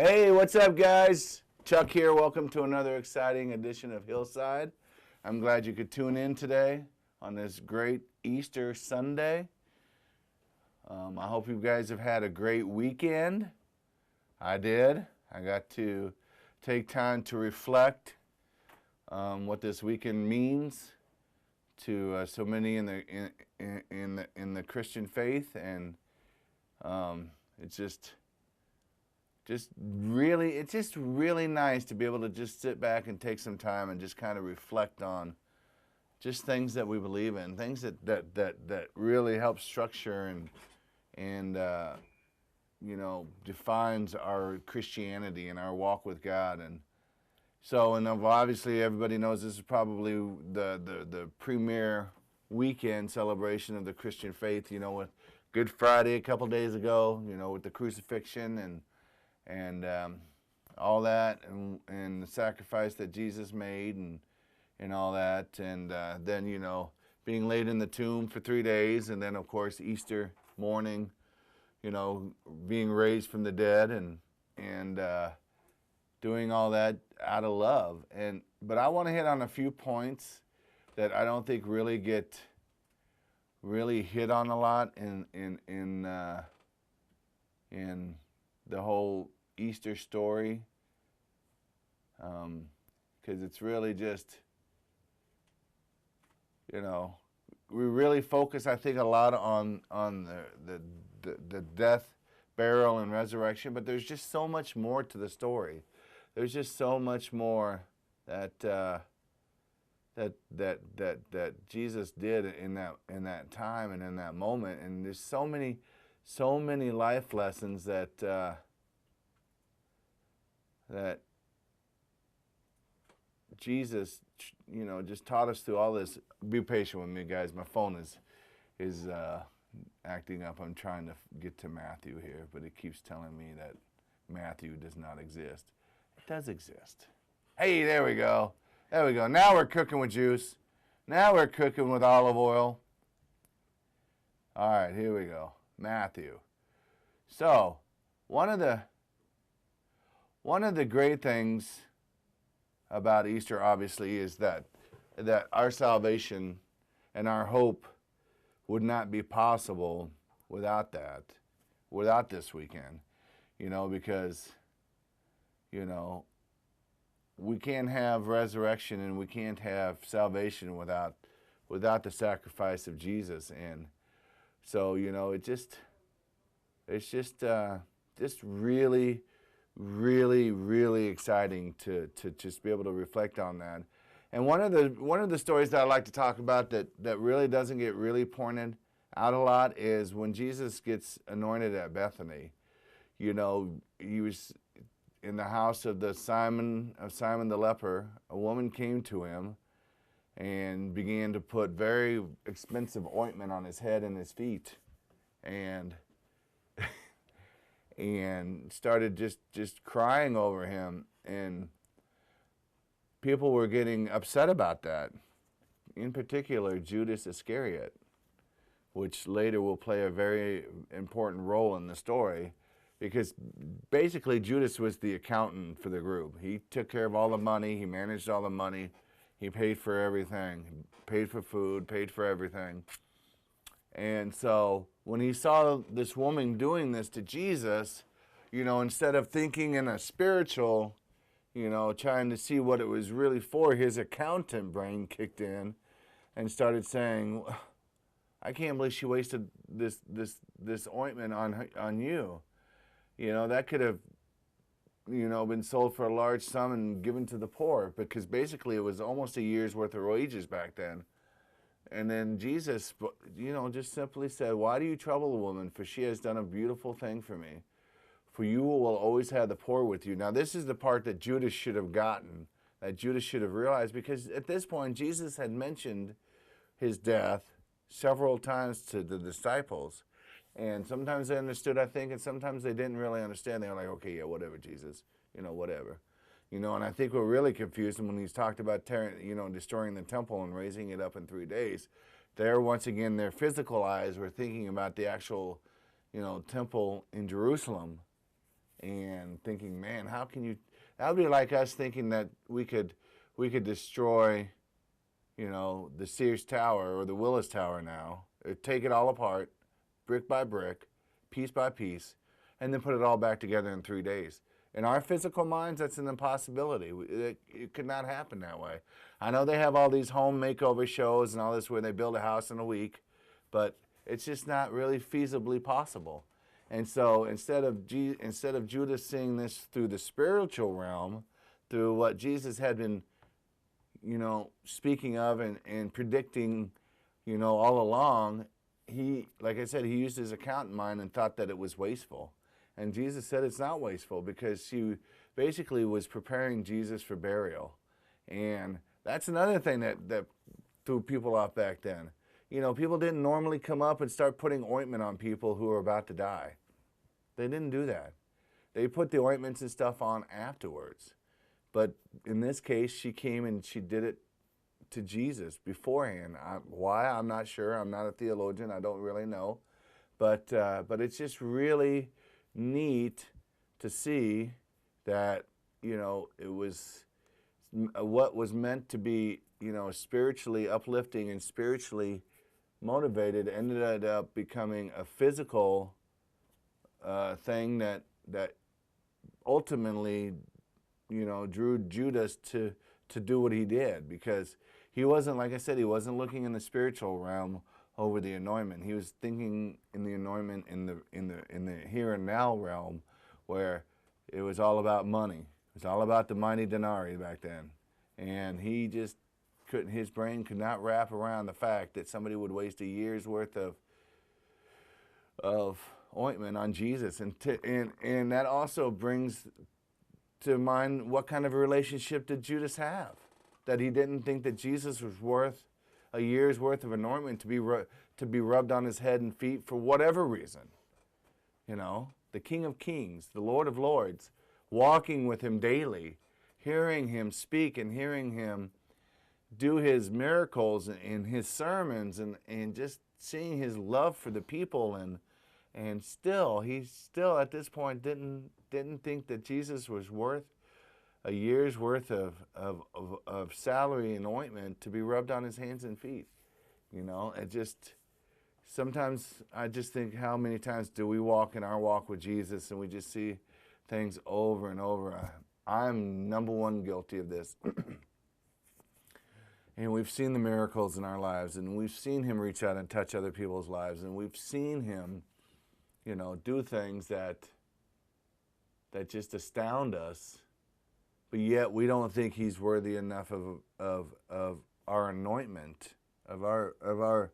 Hey, what's up, guys? Chuck here. Welcome to another exciting edition of Hillside. I'm glad you could tune in today on this great Easter Sunday. I hope you guys have had a great weekend. I did. I got to take time to reflect what this weekend means to so many in the Christian faith, and it's just really nice to be able to just sit back and take some time and just kind of reflect on just things that we believe in, things that really help structure and defines our Christianity and our walk with God. And so, and obviously everybody knows this is probably the premier weekend celebration of the Christian faith, with Good Friday a couple days ago, with the crucifixion and all that, and the sacrifice that Jesus made, and all that, and then being laid in the tomb for 3 days, and then of course Easter morning, being raised from the dead, and doing all that out of love. But I want to hit on a few points that I don't think really get hit on a lot in the whole Easter story, because it's really just, we really focus, I think, a lot on the death, burial, and resurrection, but there's just so much more to the story. There's just so much more that Jesus did in that time and in that moment, and there's so many life lessons that Jesus, just taught us through all this. Be patient with me, guys. My phone is acting up. I'm trying to get to Matthew here, but it keeps telling me that Matthew does not exist. It does exist. Hey, there we go. There we go. Now we're cooking with juice. Now we're cooking with olive oil. All right, here we go. Matthew. So, one of the great things about Easter, obviously, is that our salvation and our hope would not be possible without this weekend, because, we can't have resurrection and we can't have salvation without the sacrifice of Jesus. And so, it's just really, really, really exciting to just be able to reflect on that. And one of the stories that I like to talk about that really doesn't get really pointed out a lot is when Jesus gets anointed at Bethany. He was in the house of Simon the leper. A woman came to him and began to put very expensive ointment on his head and his feet, and started just crying over him, and people were getting upset about that. In particular, Judas Iscariot, which later will play a very important role in the story, because basically Judas was the accountant for the group. He took care of all the money, he managed all the money, he paid for everything, he paid for food, paid for everything. And so when he saw this woman doing this to Jesus, instead of thinking in a spiritual, trying to see what it was really for, his accountant brain kicked in and started saying, I can't believe she wasted this ointment on you. That could have, been sold for a large sum and given to the poor, because basically it was almost a year's worth of wages back then. And then Jesus, just simply said, why do you trouble the woman? For she has done a beautiful thing for me. For you will always have the poor with you. Now, this is the part that Judas should have gotten, that Judas should have realized, because at this point, Jesus had mentioned his death several times to the disciples. And sometimes they understood, I think, and sometimes they didn't really understand. They were like, okay, yeah, whatever, Jesus, whatever. And I think we're really confused when he's talked about destroying the temple and raising it up in 3 days. There, once again, their physical eyes were thinking about the actual, temple in Jerusalem. and thinking, man, how can you? That would be like us thinking that we could destroy, the Sears Tower or the Willis Tower now, or take it all apart, brick by brick, piece by piece, and then put it all back together in 3 days. In our physical minds, that's an impossibility. It could not happen that way. I know they have all these home makeover shows and all this where they build a house in a week, but it's just not really feasibly possible. And so instead of Judas seeing this through the spiritual realm, through what Jesus had been, speaking of and predicting, all along, he, like I said, he used his accountant mind and thought that it was wasteful. And Jesus said it's not wasteful, because she basically was preparing Jesus for burial. And that's another thing that threw people off back then. People didn't normally come up and start putting ointment on people who were about to die. They didn't do that. They put the ointments and stuff on afterwards. But in this case, she came and she did it to Jesus beforehand. Why? I'm not sure. I'm not a theologian. I don't really know. But it's just really neat to see that, it was what was meant to be, spiritually uplifting and spiritually motivated ended up becoming a physical thing that ultimately, drew Judas to do what he did, because he wasn't, like I said, he wasn't looking in the spiritual realm over the anointment. He was thinking in the anointment in the here and now realm, where it was all about money. It was all about the mighty denarii back then, and he just couldn't. His brain could not wrap around the fact that somebody would waste a year's worth of ointment on Jesus, and that also brings to mind, what kind of a relationship did Judas have, that he didn't think that Jesus was worth a year's worth of anointment to be rubbed on his head and feet for whatever reason. The King of Kings, the Lord of Lords, walking with him daily, hearing him speak and hearing him do his miracles and his sermons, and just seeing his love for the people, and he still at this point didn't think that Jesus was worth a year's worth of salary and ointment to be rubbed on his hands and feet. It just, sometimes I just think, how many times do we walk in our walk with Jesus and we just see things over and over? I'm number one guilty of this. And we've seen the miracles in our lives, and we've seen him reach out and touch other people's lives, and we've seen him, do things that just astound us, but yet we don't think he's worthy enough of our anointment, of our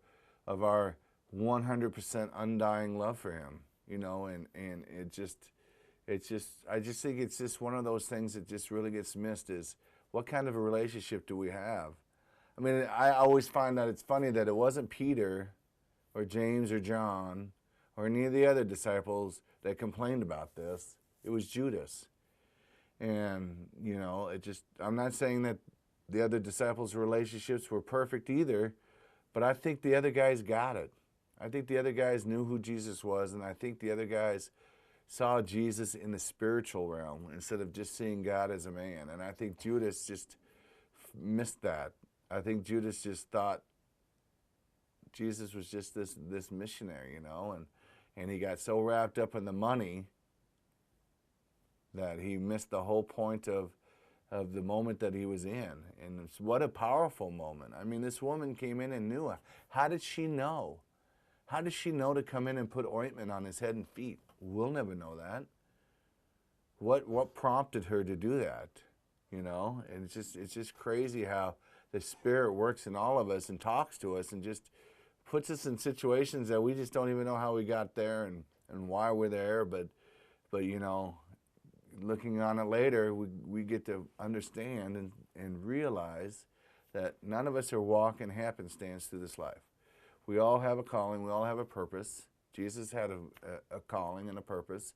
100% undying love for him, and I just think it's just one of those things that just really gets missed, is what kind of a relationship do we have? I mean, I always find that it's funny that it wasn't Peter or James or John or any of the other disciples that complained about this. It was Judas. And, I'm not saying that the other disciples' relationships were perfect either, but I think the other guys got it. I think the other guys knew who Jesus was, and I think the other guys saw Jesus in the spiritual realm instead of just seeing God as a man. And I think Judas just missed that. I think Judas just thought Jesus was just this missionary, and he got so wrapped up in the money that he missed the whole point of the moment that he was in. And what a powerful moment. I mean, this woman came in and knew. How did she know? How did she know to come in and put ointment on his head and feet? We'll never know that. What prompted her to do that? And it's just crazy how the Spirit works in all of us and talks to us and just puts us in situations that we just don't even know how we got there and why we're there. But looking on it later, we get to understand and realize that none of us are walking happenstance through this life. We all have a calling. We all have a purpose. Jesus had a calling and a purpose.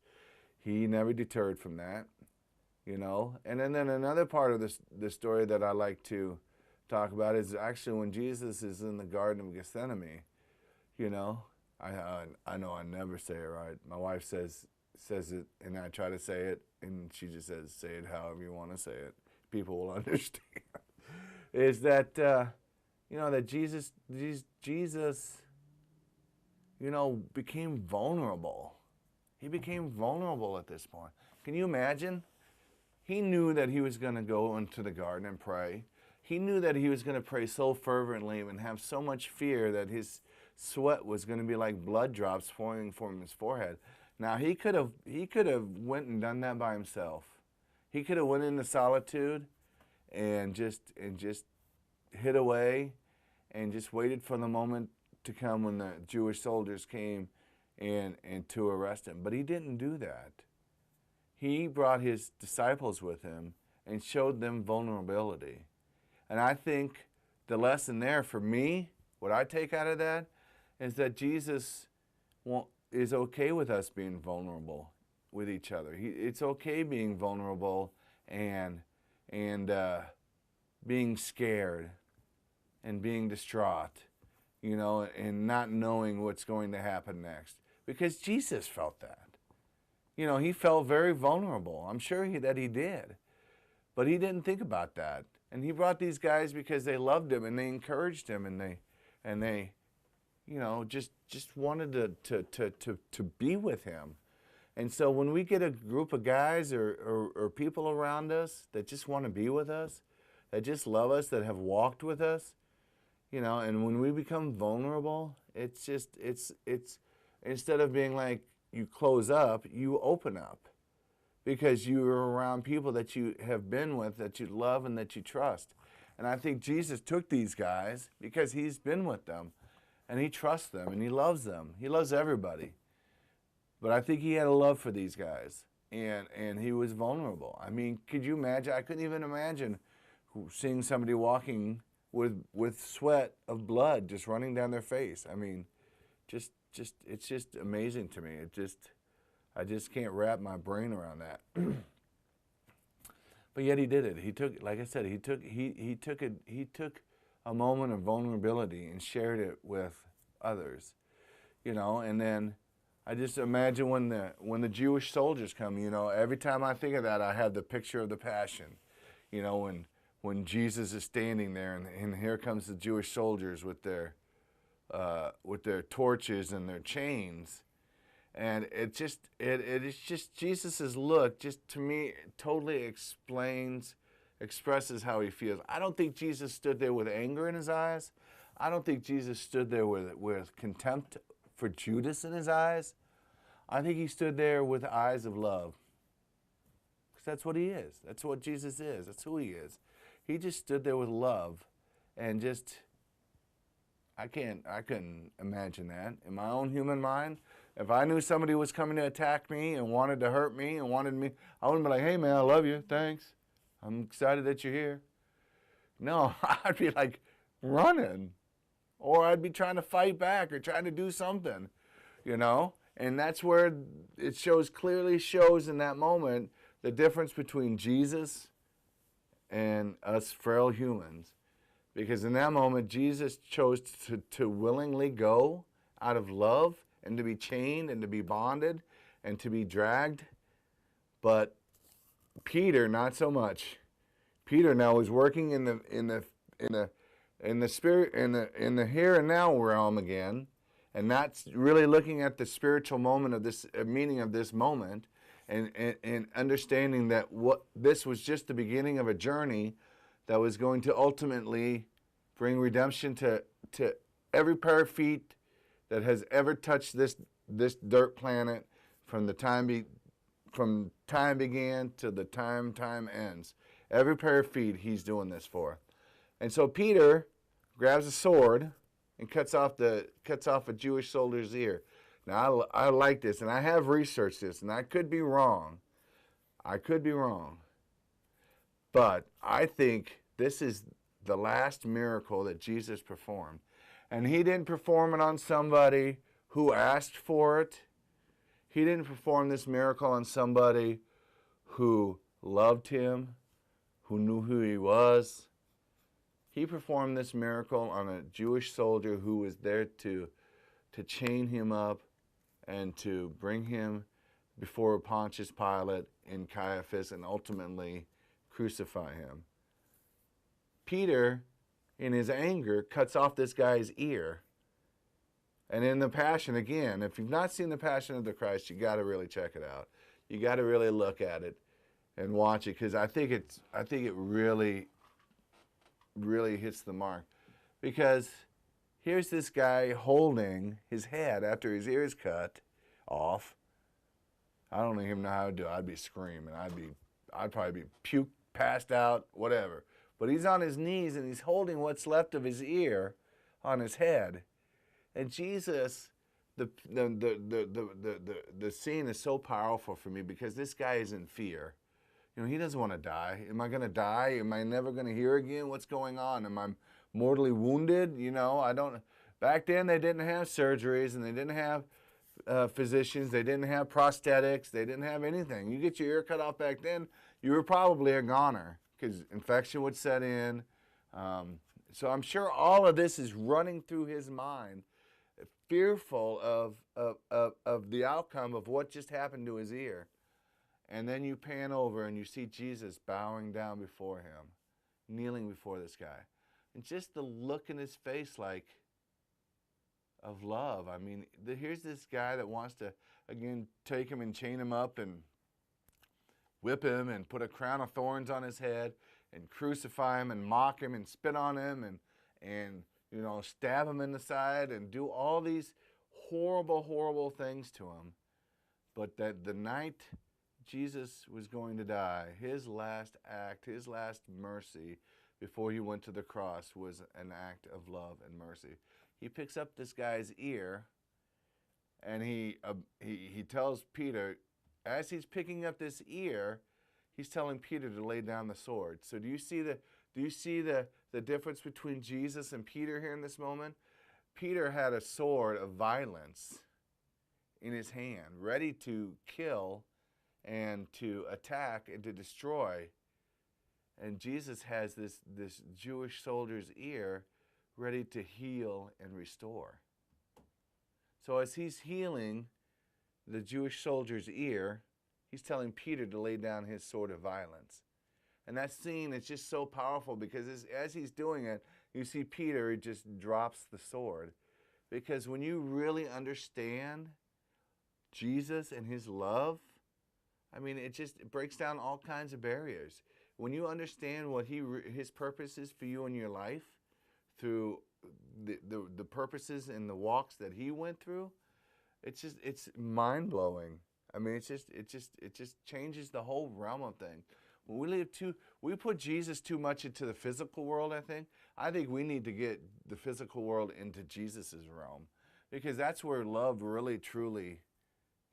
He never deterred from that, And then another part of this story that I like to talk about is actually when Jesus is in the Garden of Gethsemane. I know I never say it right. My wife says says it, and I try to say it, and she just says, say it however you want to say it. People will understand. Is that, that Jesus, became vulnerable. He became vulnerable at this point. Can you imagine? He knew that he was going to go into the garden and pray. He knew that he was going to pray so fervently and have so much fear that his sweat was going to be like blood drops pouring from his forehead. Now he could have went and done that by himself. He could have went into solitude and just hid away and just waited for the moment to come when the Jewish soldiers came and to arrest him. But he didn't do that. He brought his disciples with him and showed them vulnerability. And I think the lesson there for me, what I take out of that, is that Jesus is okay with us being vulnerable with each other. It's okay being vulnerable and being scared and being distraught, and not knowing what's going to happen next. Because Jesus felt that. He felt very vulnerable. I'm sure that he did. But he didn't think about that. And he brought these guys because they loved him and they encouraged him and they just wanted to be with him. And so when we get a group of guys or people around us that just want to be with us, that just love us, that have walked with us, and when we become vulnerable, it's instead of being like you close up, you open up. Because you're around people that you have been with, that you love and that you trust. And I think Jesus took these guys because he's been with them and he trusts them and he loves them. He loves everybody. But I think he had a love for these guys and he was vulnerable. I mean, could you imagine? I couldn't even imagine seeing somebody walking with sweat of blood just running down their face. I mean, it's just amazing to me. I just can't wrap my brain around that. But yet he did it. He took, like I said, he took a moment of vulnerability and shared it with others, and then I just imagine when the Jewish soldiers come, every time I think of that, I have the picture of the Passion, when Jesus is standing there and here comes the Jewish soldiers with their torches and their chains. And it is just Jesus's look, just to me, totally expresses how he feels. I don't think Jesus stood there with anger in his eyes. I don't think Jesus stood there with contempt for Judas in his eyes. I think he stood there with eyes of love. Because that's what he is. That's what Jesus is. That's who he is. He just stood there with love and I couldn't imagine that in my own human mind. If I knew somebody was coming to attack me and wanted to hurt me and wanted me, I wouldn't be like, hey man, I love you, thanks. I'm excited that you're here. No, I'd be like running. Or I'd be trying to fight back or trying to do something, And that's where it clearly shows in that moment the difference between Jesus and us frail humans. Because in that moment, Jesus chose to willingly go out of love and to be chained and to be bonded and to be dragged. But Peter, not so much. Peter now is working in the spirit, in the here and now realm again, and not really looking at the spiritual moment of this meaning of this moment, and understanding that this was just the beginning of a journey that was going to ultimately bring redemption to every pair of feet that has ever touched this dirt planet from time began to the time ends. Every pair of feet he's doing this for. And so Peter grabs a sword and cuts off a Jewish soldier's ear. Now I like this, and I have researched this, and I could be wrong. But I think this is the last miracle that Jesus performed. And he didn't perform it on somebody who asked for it. He didn't perform this miracle on somebody who loved him, who knew who he was. He performed this miracle on a Jewish soldier who was there to chain him up and to bring him before Pontius Pilate and Caiaphas and ultimately crucify him. Peter, in his anger, cuts off this guy's ear. And in the Passion, again, if you've not seen the Passion of the Christ, you got to really check it out. You got to really look at it and watch it, because I think it really, really hits the mark. Because here's this guy holding his head after his ear's cut off. I don't even know how to do it. I'd be screaming. I'd probably be puke, passed out, whatever. But he's on his knees and he's holding what's left of his ear on his head. And Jesus, the scene is so powerful for me because this guy is in fear. You know, he doesn't want to die. Am I going to die? Am I never going to hear again? What's going on? Am I mortally wounded? You know, I don't. Back then they didn't have surgeries and they didn't have physicians. They didn't have prosthetics. They didn't have anything. You get your ear cut off back then, you were probably a goner because infection would set in. So I'm sure all of this is running through his mind, fearful of the outcome of what just happened to his ear. And then you pan over and you see Jesus bowing down before him, kneeling before this guy. And just the look in his face like of love. I mean, here's this guy that wants to, again, take him and chain him up and whip him and put a crown of thorns on his head and crucify him and mock him and spit on him and you know, stab him in the side and do all these horrible, horrible things to him. But that the night Jesus was going to die, his last act, his last mercy before he went to the cross was an act of love and mercy. He picks up this guy's ear and he tells Peter, as he's picking up this ear, he's telling Peter to lay down the sword. So do you see the difference between Jesus and Peter here in this moment? Peter had a sword of violence in his hand, ready to kill and to attack and to destroy. And Jesus has this Jewish soldier's ear ready to heal and restore. So as he's healing the Jewish soldier's ear, he's telling Peter to lay down his sword of violence. And that scene is just so powerful because as he's doing it, you see Peter just drops the sword. Because when you really understand Jesus and his love, I mean, it breaks down all kinds of barriers. When you understand what his purpose is for you in your life, through the purposes and the walks that he went through, it's mind blowing. I mean, it just changes the whole realm of things. When we put Jesus too much into the physical world, I think we need to get the physical world into Jesus's realm, because that's where love really, truly,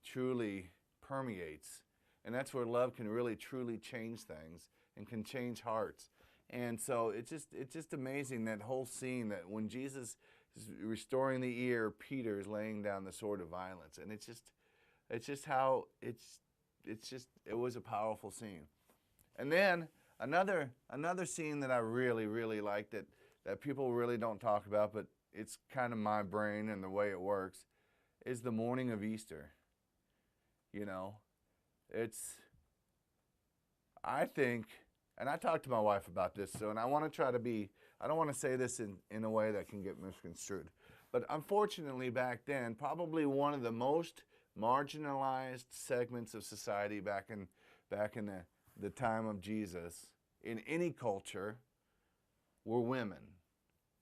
truly permeates. And that's where love can really, truly change things and can change hearts. And so it's just amazing, that whole scene, that when Jesus is restoring the ear, Peter is laying down the sword of violence. And it was a powerful scene. And then another scene that I really, really like that people really don't talk about, but it's kind of my brain and the way it works, is the morning of Easter. You know, I think, and I talked to my wife about this, and I want to try to be, I don't want to say this in a way that can get misconstrued, but unfortunately back then, probably one of the most marginalized segments of society back in the time of Jesus, in any culture, were women.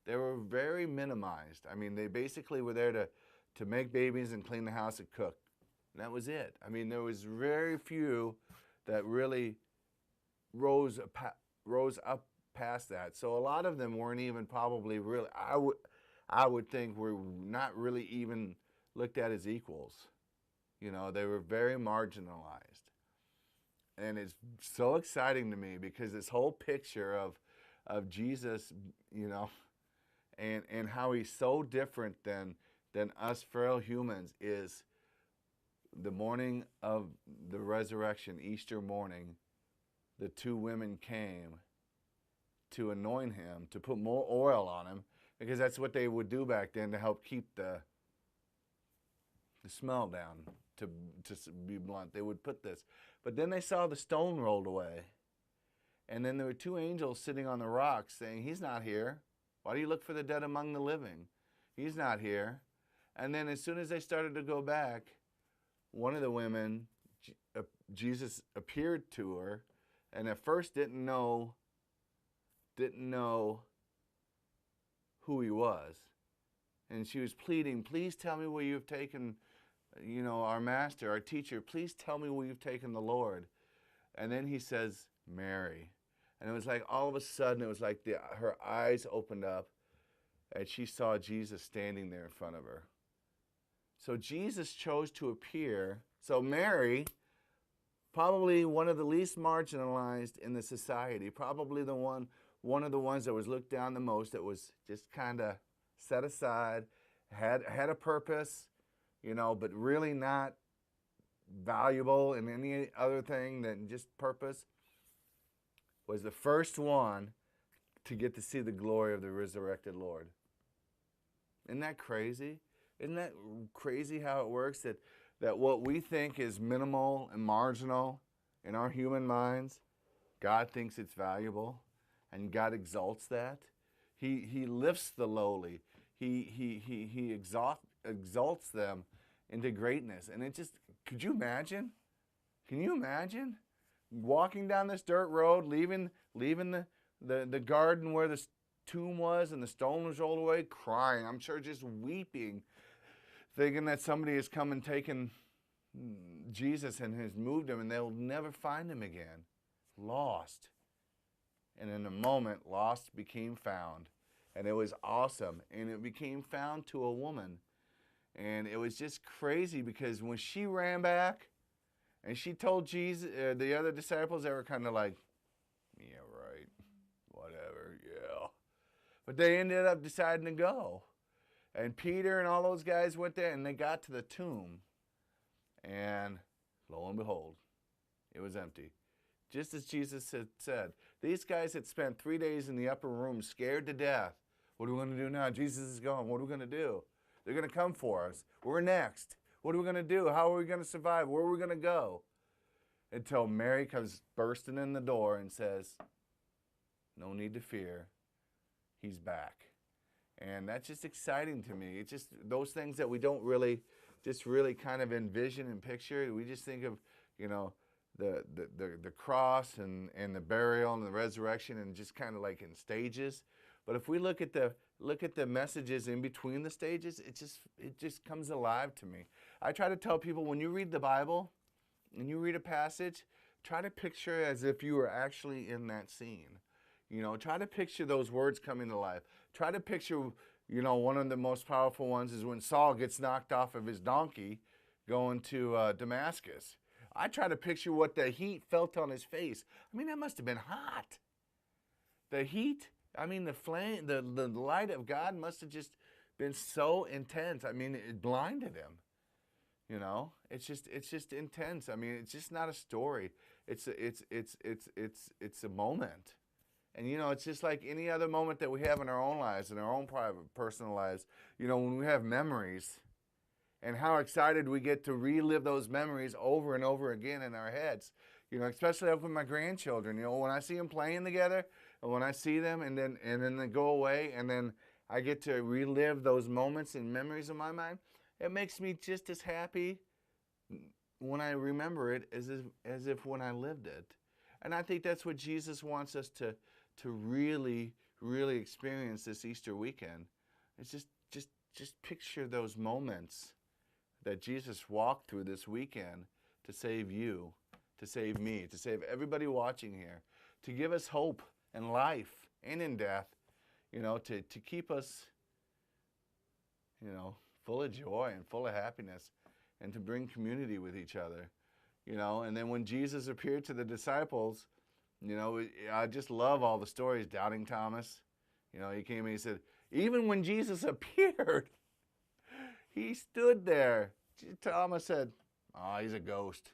They were very minimized. I mean, they basically were there to make babies and clean the house and cook. And that was it. I mean, there was very few that really rose up past that. So a lot of them weren't even probably really, I would think, were not really even looked at as equals. You know, they were very marginalized. And it's so exciting to me because this whole picture of Jesus, you know, and how he's so different than us frail humans, is the morning of the resurrection, Easter morning, the two women came to anoint him, to put more oil on him, because that's what they would do back then to help keep the smell down. to be blunt. They would put this. But then they saw the stone rolled away. And then there were two angels sitting on the rocks saying, he's not here. Why do you look for the dead among the living? He's not here. And then as soon as they started to go back, one of the women, Jesus appeared to her, and at first didn't know who he was. And she was pleading, please tell me where you've taken, our master, our teacher. Please tell me where you've taken the Lord. And then he says, Mary. And it was like all of a sudden, it was like her eyes opened up, and she saw Jesus standing there in front of her. So Jesus chose to appear. So Mary, probably one of the least marginalized in the society, probably one of the ones that was looked down the most, that was just kind of set aside, had a purpose, but really not valuable in any other thing than just purpose, was the first one to get to see the glory of the resurrected Lord. Isn't that crazy? Isn't that crazy how it works? That what we think is minimal and marginal in our human minds, God thinks it's valuable, and God exalts that. He lifts the lowly. He exalts them into greatness. And it just, could you imagine? Can you imagine walking down this dirt road, leaving the garden where the tomb was and the stone was rolled away, crying, I'm sure just weeping, thinking that somebody has come and taken Jesus and has moved him and they'll never find him again. Lost. And in a moment, lost became found. And it was awesome. And it became found to a woman. And it was just crazy because when she ran back and she told Jesus, the other disciples, they were kind of like, yeah, right, whatever, yeah. But they ended up deciding to go. And Peter and all those guys went there and they got to the tomb. And lo and behold, it was empty. Just as Jesus had said. These guys had spent 3 days in the upper room scared to death. What are we going to do now? Jesus is gone. What are we going to do? They're going to come for us. We're next. What are we going to do? How are we going to survive? Where are we going to go? Until Mary comes bursting in the door and says, no need to fear. He's back. And that's just exciting to me. It's just those things that we don't really kind of envision and picture. We just think of, the cross and the burial and the resurrection and just kind of like in stages. But if we look at the messages in between the stages, it just comes alive to me. I try to tell people, when you read the Bible and you read a passage, try to picture it as if you were actually in that scene. Try to picture those words coming to life. Try to picture, one of the most powerful ones is when Saul gets knocked off of his donkey going to Damascus. I try to picture what the heat felt on his face. I mean, that must have been hot. The heat, the flame, the light of God must have just been so intense. I mean, it blinded him. It's just intense. I mean, it's just not a story. It's a moment. And, it's just like any other moment that we have in our own lives, in our own private, personal lives. When we have memories and how excited we get to relive those memories over and over again in our heads. Especially up with my grandchildren. When I see them playing together and when I see them and then they go away and then I get to relive those moments and memories in my mind, it makes me just as happy when I remember it as if when I lived it. And I think that's what Jesus wants us to really, really experience this Easter weekend. It's just picture those moments that Jesus walked through this weekend to save you, to save me, to save everybody watching here, to give us hope in life and in death, to keep us, full of joy and full of happiness, and to bring community with each other, And then when Jesus appeared to the disciples, I just love all the stories. Doubting Thomas, he came and he said, even when Jesus appeared, he stood there. Thomas said, oh, he's a ghost.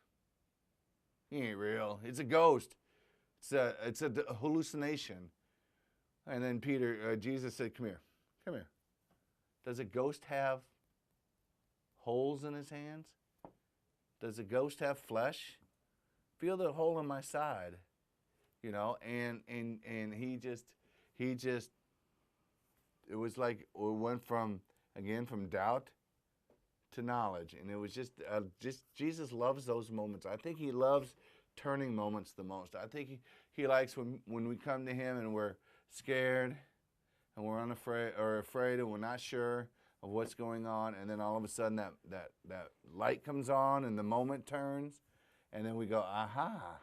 He ain't real. It's a ghost. It's a hallucination. And then Jesus said, come here. Come here. Does a ghost have holes in his hands? Does a ghost have flesh? Feel the hole in my side, you know. And he just, it was like, it went from, again, from doubt to knowledge. And it was just Jesus loves those moments. I think he loves turning moments the most. I think he likes when we come to him and we're scared and we're afraid and we're not sure of what's going on, and then all of a sudden that light comes on and the moment turns, and then we go, aha,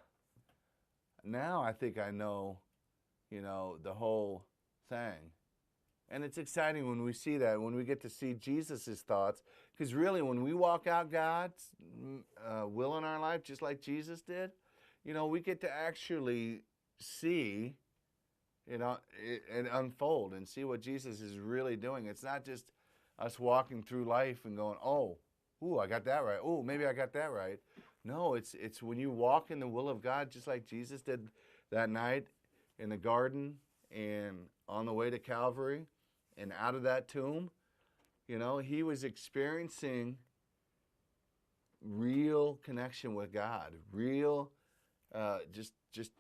now I think I know, the whole thing. And it's exciting when we see that, when we get to see Jesus' thoughts, because really when we walk out God's will in our life, just like Jesus did, we get to actually see, it unfold and see what Jesus is really doing. It's not just us walking through life and going, I got that right. Oh, maybe I got that right. No, it's when you walk in the will of God, just like Jesus did that night in the garden and on the way to Calvary and out of that tomb, he was experiencing real connection with God, real, just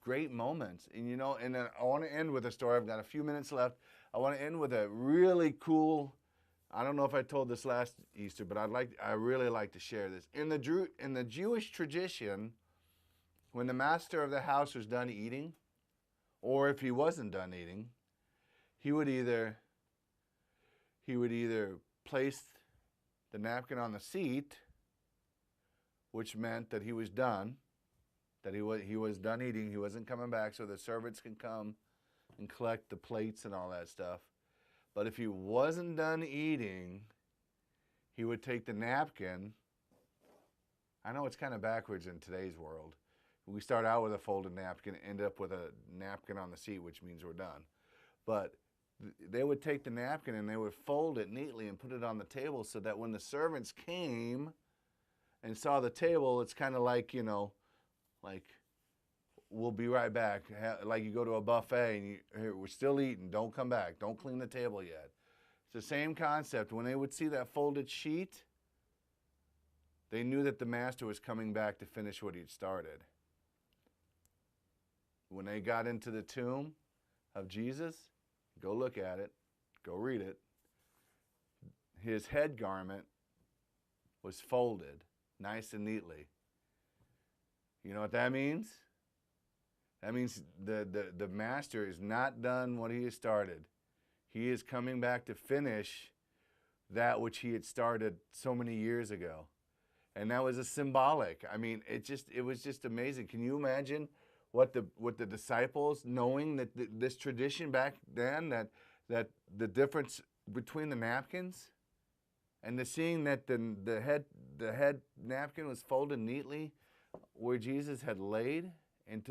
great moments. And and then I want to end with a story. I've got a few minutes left. I want to end with a really cool. I don't know if I told this last Easter, but I really like to share this. In the Jewish tradition, when the master of the house was done eating, or if he wasn't done eating, he would either place the napkin on the seat, which meant that he was done, that he was done eating, he wasn't coming back, so the servants can come and collect the plates and all that stuff. But if he wasn't done eating, he would take the napkin. I know it's kind of backwards in today's world. We start out with a folded napkin, end up with a napkin on the seat, which means we're done. But they would take the napkin and they would fold it neatly and put it on the table so that when the servants came and saw the table, it's kind of like, like, we'll be right back. Like you go to a buffet and we're still eating. Don't come back. Don't clean the table yet. It's the same concept. When they would see that folded sheet, they knew that the master was coming back to finish what he'd started. When they got into the tomb of Jesus, go look at it. Go read it. His head garment was folded nice and neatly. You know what that means? That means the master is not done what he has started. He is coming back to finish that which he had started so many years ago. And that was a symbolic. I mean, it was just amazing. Can you imagine what the disciples, knowing that this tradition back then, that the difference between the napkins and seeing that the head napkin was folded neatly where Jesus had laid, and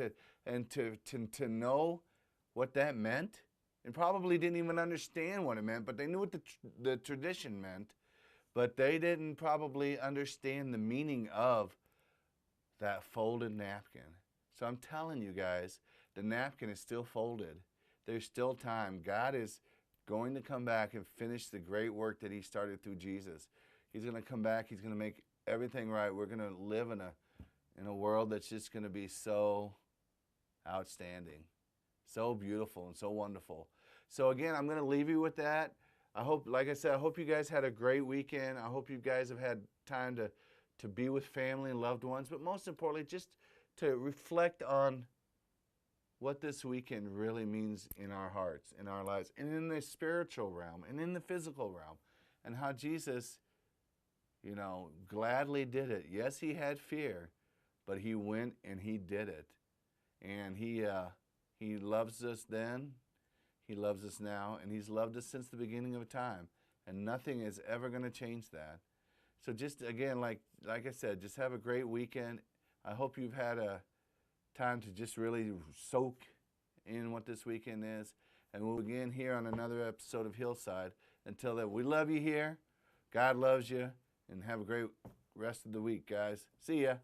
to know what that meant, and probably didn't even understand what it meant, but they knew what the tradition meant, but they didn't probably understand the meaning of that folded napkin. So I'm telling you guys, the napkin is still folded. There's still time. God is going to come back and finish the great work that he started through Jesus. He's going to come back. He's going to make everything right. We're going to live in a world that's just going to be so outstanding, so beautiful and so wonderful. So again, I'm going to leave you with that. I hope, like I said, I hope you guys had a great weekend. I hope you guys have had time to be with family and loved ones, but most importantly, just to reflect on what this weekend really means in our hearts, in our lives, and in the spiritual realm, and in the physical realm, and how Jesus, gladly did it. Yes, he had fear, but he went and he did it. And he loves us then, he loves us now, and he's loved us since the beginning of time. And nothing is ever going to change that. So just, again, like I said, just have a great weekend. I hope you've had a time to just really soak in what this weekend is. And we'll begin here on another episode of Hillside. Until then, we love you here. God loves you. And have a great rest of the week, guys. See ya.